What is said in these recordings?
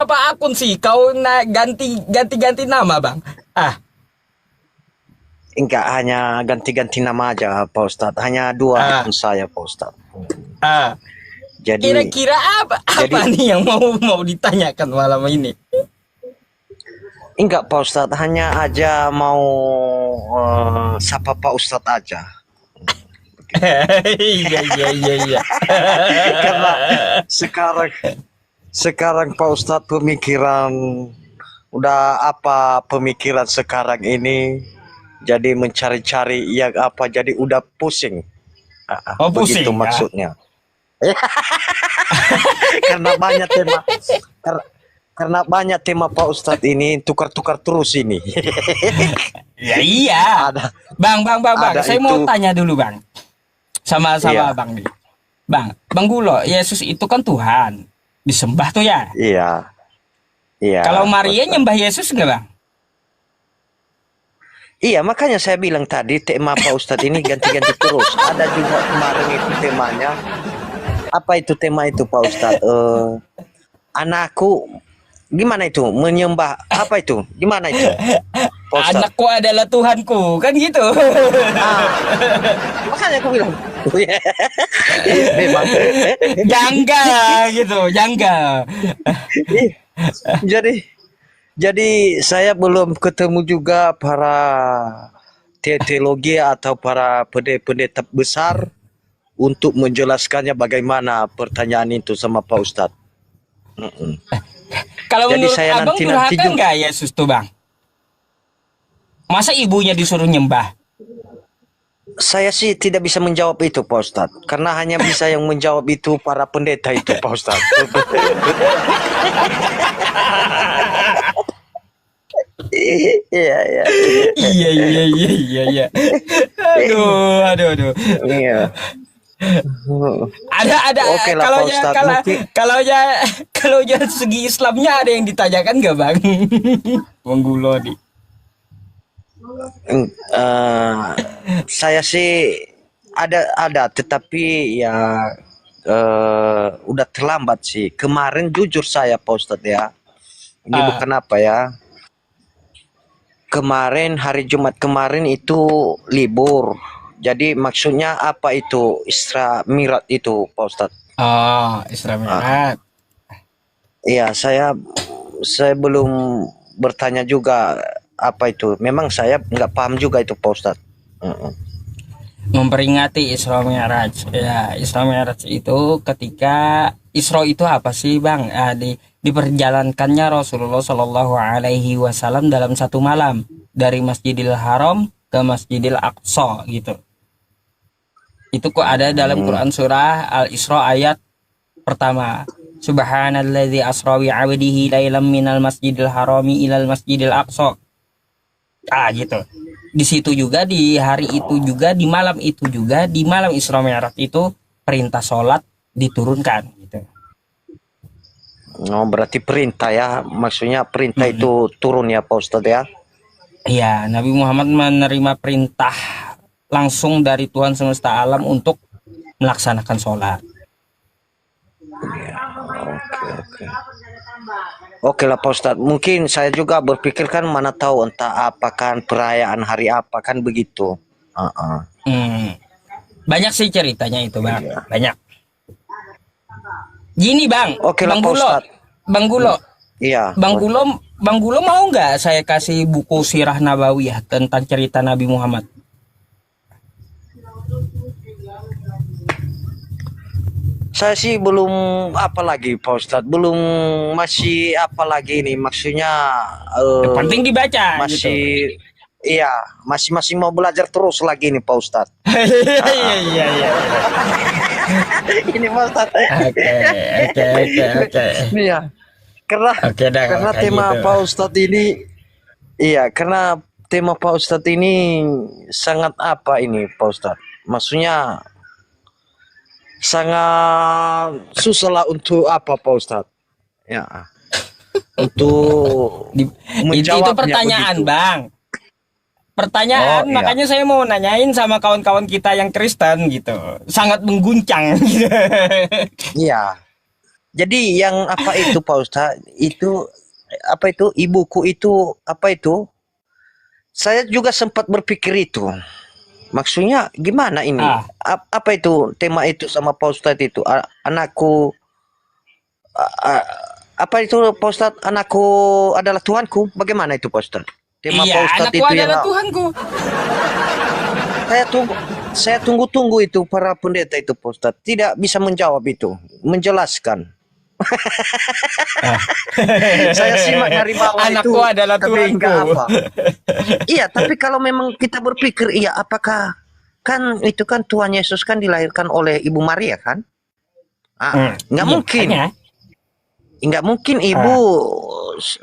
berapa akun sih? Kau ganti nama, Bang? Enggak, hanya ganti-ganti nama aja Pak Ustadz. Hanya 2 akun saya Pak Ustadz. Jadi Kira-kira apa nih yang mau ditanyakan malam ini? enggak Pak Ustadz, hanya aja mau sapa Pak Ustadz aja. Iya. Karena sekarang Pak Ustadz pemikiran sekarang ini, jadi mencari-cari yang apa, jadi udah pusing. Pusing begitu maksudnya. karena banyak tema Pak Ustadz ini tukar-tukar terus ini. Ya iya. Bang. Saya mau tanya dulu, Bang. Sama Bang nih. Bang Gulo, Yesus itu kan Tuhan. Disembah tuh ya? Iya. Kalau Maria nyembah Yesus enggak, Bang? Iya, makanya saya bilang tadi tema Pak Ustadz ini ganti-ganti terus. Ada juga kemarin itu temanya. Apa itu tema itu Pak Ustadz? Anakku gimana itu? Menyembah apa itu? Gimana itu? Anakku adalah Tuhanku, kan gitu. Makanya aku bilang. Memang. Janggal. Jadi saya belum ketemu juga para teologi atau para pendeta besar untuk menjelaskannya bagaimana pertanyaan itu sama Pak Ustadz. Kalau jadi menurut saya Abang durhaka nggak Yesus tuh, Bang? Masa ibunya disuruh nyembah? Saya sih tidak bisa menjawab itu Pak Ustadz, karena hanya bisa yang menjawab itu para pendeta itu Pak Ustadz. Iya. Aduh. Iya. Ada. Oke lah, Kalau segi Islamnya ada yang ditanyakan nggak, Bang? Bang Gulo nih. Saya sih ada, tetapi ya udah terlambat sih. Kemarin jujur saya Pak Ustadz ya, ini bukan apa ya. Kemarin hari Jumat kemarin itu libur. Jadi maksudnya apa itu Isra Mi'raj itu Pak Ustadz? Isra Mi'raj. Iya, saya belum bertanya juga apa itu. Memang saya nggak paham juga itu Pak Ustadz. Memperingati Isra Mi'raj. Ya, Isra Mi'raj itu ketika Isra itu apa sih, Bang? Diperjalankannya Rasulullah Shallallahu Alaihi Wasallam dalam satu malam dari Masjidil Haram ke Masjidil Aqsa gitu. Itu kok ada dalam Quran surah Al-Isra ayat pertama. Subhanalladzi asra bi 'abdihi lailam minal masjidil harami ilal masjidil aqsa. Gitu. Di situ juga, di hari itu juga, di malam itu juga, di malam Isra Mi'raj itu perintah sholat diturunkan gitu. Berarti perintah ya, maksudnya perintah itu turun ya Pak Ustadz ya? Iya, Nabi Muhammad menerima perintah langsung dari Tuhan semesta alam untuk melaksanakan sholat. Oke lah Pak Ustadz, mungkin saya juga berpikir kan, mana tahu entah apakan perayaan hari apa kan begitu. Banyak sih ceritanya itu, Bang. Banyak. Gini, Bang. Oke Bang lah Pak Gulo. Ustadz. Bang Gulo. Iya. Bang Gulo mau nggak saya kasih buku Sirah Nabawiyah tentang cerita Nabi Muhammad? Saya sih belum apa lagi Pak Ustadz, belum masih apa lagi ini, maksudnya penting dibaca masih gitu. Iya, masih mau belajar terus lagi nih Pak Ustadz. Iya. Ini Pak Ustadz. Oke. Iya. Karena tema gitu. Pak Ustadz ini, iya, karena tema Pak Ustadz ini sangat apa ini Pak Ustadz, maksudnya sangat susah lah untuk apa Pak Ustadz ya, untuk menjawabnya. Itu pertanyaan begitu. Bang, pertanyaan, makanya saya mau nanyain sama kawan-kawan kita yang Kristen gitu, sangat mengguncang gitu. Iya, Jadi yang apa itu Pak Ustadz? Itu apa itu? Ibuku itu apa itu? Saya juga sempat berpikir itu. Maksudnya gimana ini? Ah, Apa itu tema itu sama Pak Ustadz itu? Anakku a- apa itu Pak Ustadz? Anakku adalah Tuhanku. Bagaimana itu Pak Ustadz? Tema iya, Pak Ustadz anakku itu yang adalah Tuhanku. saya tunggu saya tunggu-tunggu itu para pendeta itu Pak Ustadz. Tidak bisa menjawab itu, menjelaskan. Ah. Saya simak dari bawah itu, Anakku adalah tapi enggak Tuhanku. apa. Iya, tapi kalau memang kita berpikir, iya apakah kan itu kan Tuhan Yesus kan dilahirkan oleh Ibu Maria kan? Nggak Iya, mungkin, makanya. nggak mungkin ibu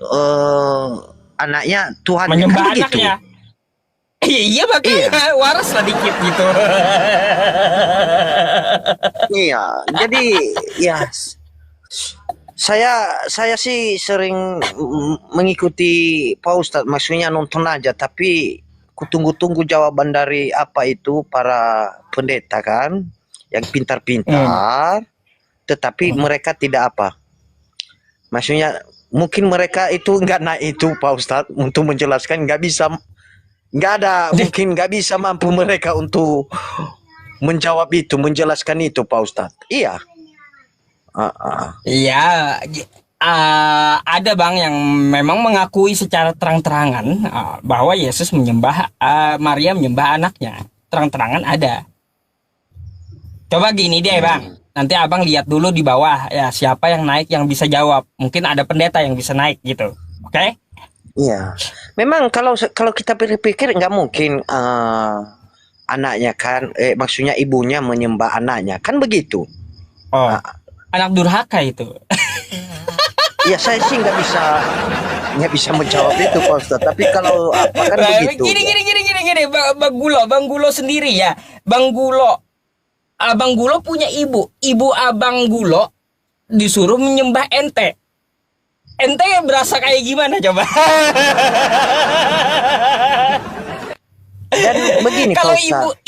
Ah, anaknya Tuhan kan menyembah begitu. anaknya. Iya, Iya, makanya waras lah dikit gitu. iya. Jadi ya saya sih sering mengikuti Pak Ustadz, maksudnya nonton aja, tapi kutunggu-tunggu jawaban dari apa itu para pendeta kan, yang Hmm. pintar-pintar, tetapi mereka tidak apa. Maksudnya mungkin mereka itu nggak naik itu Pak Ustadz untuk menjelaskan, nggak bisa, nggak ada, mungkin nggak bisa mampu mereka untuk menjawab itu, menjelaskan itu Pak Ustadz. Iya. Iya, ada bang yang memang mengakui secara terang-terangan bahwa Yesus menyembah Maria menyembah anaknya. Terang-terangan ada. Coba gini deh bang, nanti abang lihat dulu di bawah ya siapa yang naik yang bisa jawab. Mungkin ada pendeta yang bisa naik gitu. Oke? Iya, memang kalau kita pikir nggak mungkin anaknya kan, maksudnya ibunya menyembah anaknya kan begitu. Oh, Ah, anak durhaka itu. ya saya sih nggak bisa menjawab itu Pak Ustadz. Tapi kalau apa kan Nah, begitu. gini, Bang Gulo sendiri ya, Abang Gulo punya ibu Abang Gulo disuruh menyembah ente. Ente berasa kayak gimana coba? Dan begini Pak Kalau Ustadz.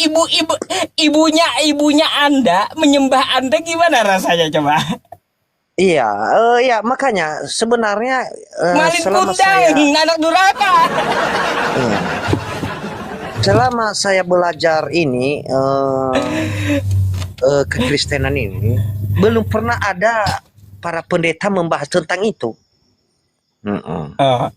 ibunya Anda menyembah Anda gimana rasanya coba? Iya, ya makanya sebenarnya Malin selama kundang, saya anak durhaka. iya, selama saya belajar ini kekristenan ini belum pernah ada para pendeta membahas tentang itu. Oh,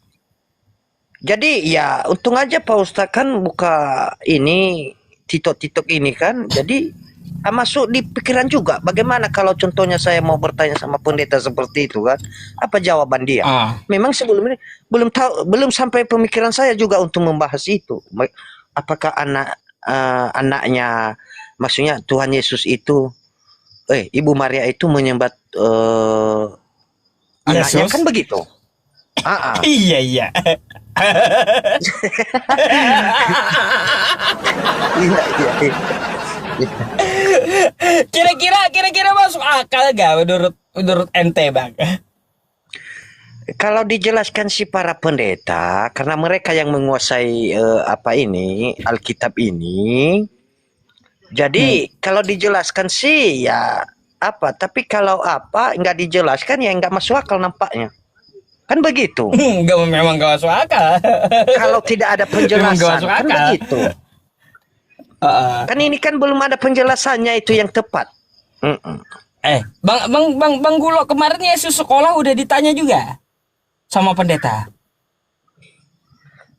Jadi ya untung aja Pak Ustadz kan buka ini TikTok ini kan. Jadi masuk di pikiran juga. Bagaimana kalau contohnya saya mau bertanya sama pendeta seperti itu kan? Apa jawaban dia? ah, Memang sebelum ini belum sampai pemikiran saya juga untuk membahas itu. Apakah anaknya, maksudnya Tuhan Yesus itu, Ibu Maria itu menyembah anaknya Yesus? kan begitu? Ah, ah. Iya. Iya, iya, iya. Kira-kira masuk akal gak menurut ente bang? Kalau dijelaskan si para pendeta, karena mereka yang menguasai apa ini Alkitab ini, jadi kalau dijelaskan sih ya apa, tapi kalau apa nggak dijelaskan ya nggak masuk akal nampaknya, kan begitu. Memang gak masuk akal. Kalau tidak ada Memang gak penjelasan masuk kan akal. begitu. Kan ini kan belum ada penjelasannya itu yang tepat. Bang Gulo kemarin Yesus sekolah udah ditanya juga sama pendeta.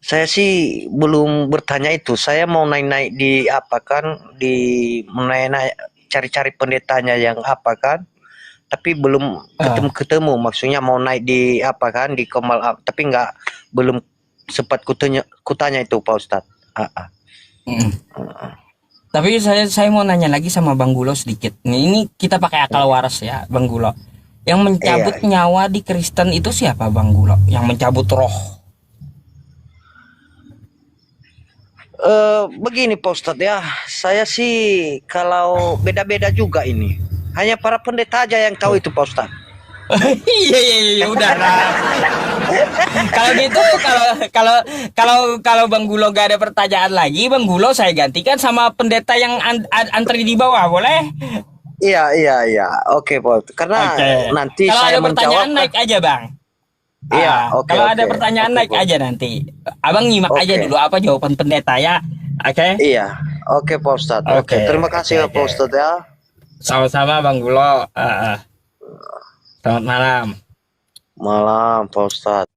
Saya sih belum bertanya itu. Saya mau naik-naik di apa kan, di naik cari-cari pendetanya yang apa kan. Tapi belum ketemu. Maksudnya mau naik di apa kan, di Kemal, tapi belum sempat kutanya itu Pak Ustadz. Tapi saya mau nanya lagi sama Bang Gulo sedikit. Ini kita pakai akal waras ya, Bang Gulo. Yang mencabut nyawa di Kristen itu siapa Bang Gulo? Yang mencabut roh. Begini Pak Ustadz ya, saya sih kalau beda-beda juga ini. Hanya para pendeta aja yang tahu itu Pak Ustadz. Iya, udah lah. Kalau gitu, kalau Bang Gulo gak ada pertanyaan lagi, Bang Gulo saya gantikan sama pendeta yang antri di bawah, boleh? Iya. Oke, Pak. Karena Oke. nanti Kalau saya ada pertanyaan menjawab kan. naik aja, Bang. Iya, Kalau ada oke. pertanyaan Oke, naik Pak. aja nanti. Abang nyimak aja Oke. dulu apa jawaban pendeta ya. Oke? Iya. Oke, Pak Ustadz. Oke. Oke, Terima oke, kasih ya, Pak oke. Ustadz ya. Sama-sama Bang Gulo. Selamat malam. Malam, Pak Ustadz.